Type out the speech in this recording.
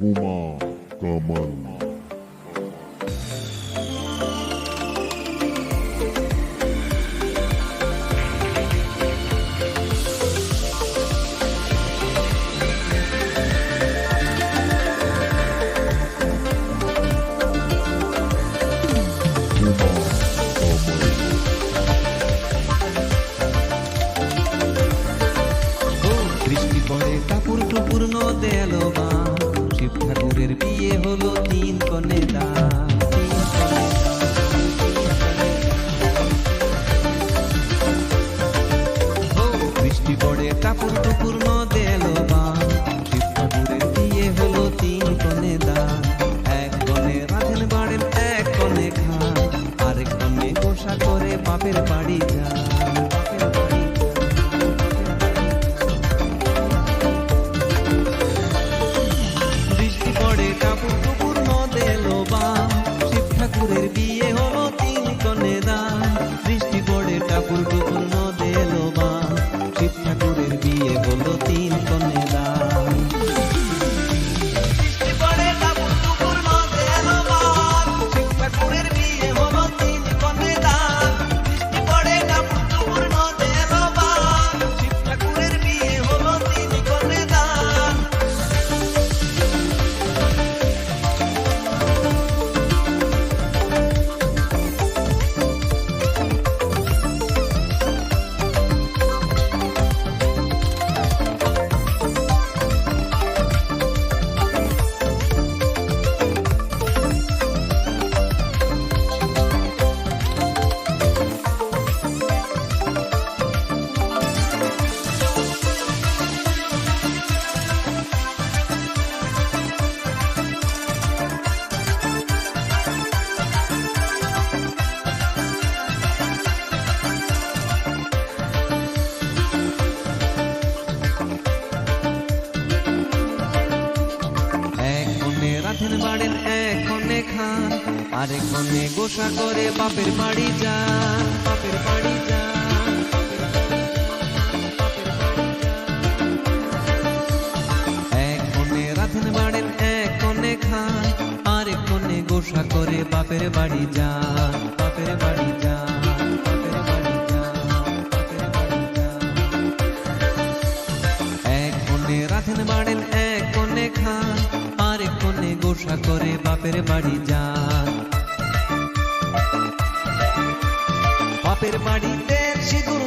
উমা কামাল। বৃষ্টি পড়ে কাপুর টুপুর নদে এলো বা শিব ঠাকুরের বিয়ে হলো তিন কনে দান। বৃষ্টি পড়ে কাপুর টুপুর নদে এলো বা শিব ঠাকুরের বিয়ে হলো তিন কনে দান। এক কনে রাধেন বাড়েন, এক কনে খান, আরেক কনে গোসা করে বাপের বাড়ি যান। বাপের বাড়ি কাপুর টুপুর নদে এলো বা শিব ঠাকুরের বিয়ে হলো তিন কনে দান। বৃষ্টি পড়ে কাপুর টুপুর নদে এলো বা শিব ঠাকুরের বিয়ে হলো তিন কনে দান। বৃষ্টি পড়ে কাপুর টুপুর নদে এলো বা শিব ঠাকুরের বিয়ে হলো তিন কনে দান। বৃষ্টি পড়ে কাপুর টুপুর নদে এলো বা শিব ঠাকুরের বিয়ে হলো তিন কনে দান। রাধেন বাড়েন, এক কনে খান, আরেক কনে গোসা করে বাপের বাড়ি যান। বাপের বাড়ি যান। এক কনে রাধেন বাড়েন, এক কনে খান, আরেক কনে গোসা করে বাপের বাড়ি যান। বাপের বাড়ি যান। বাপের বাড়ি যান। বাপের বাড়ি যান। এক কনে রাধেন বাড়েন, এক কনে খান, আরেক কনে গোসা করে বাপের বাড়ি যান। বাপের বাড়িতে সিঁদুর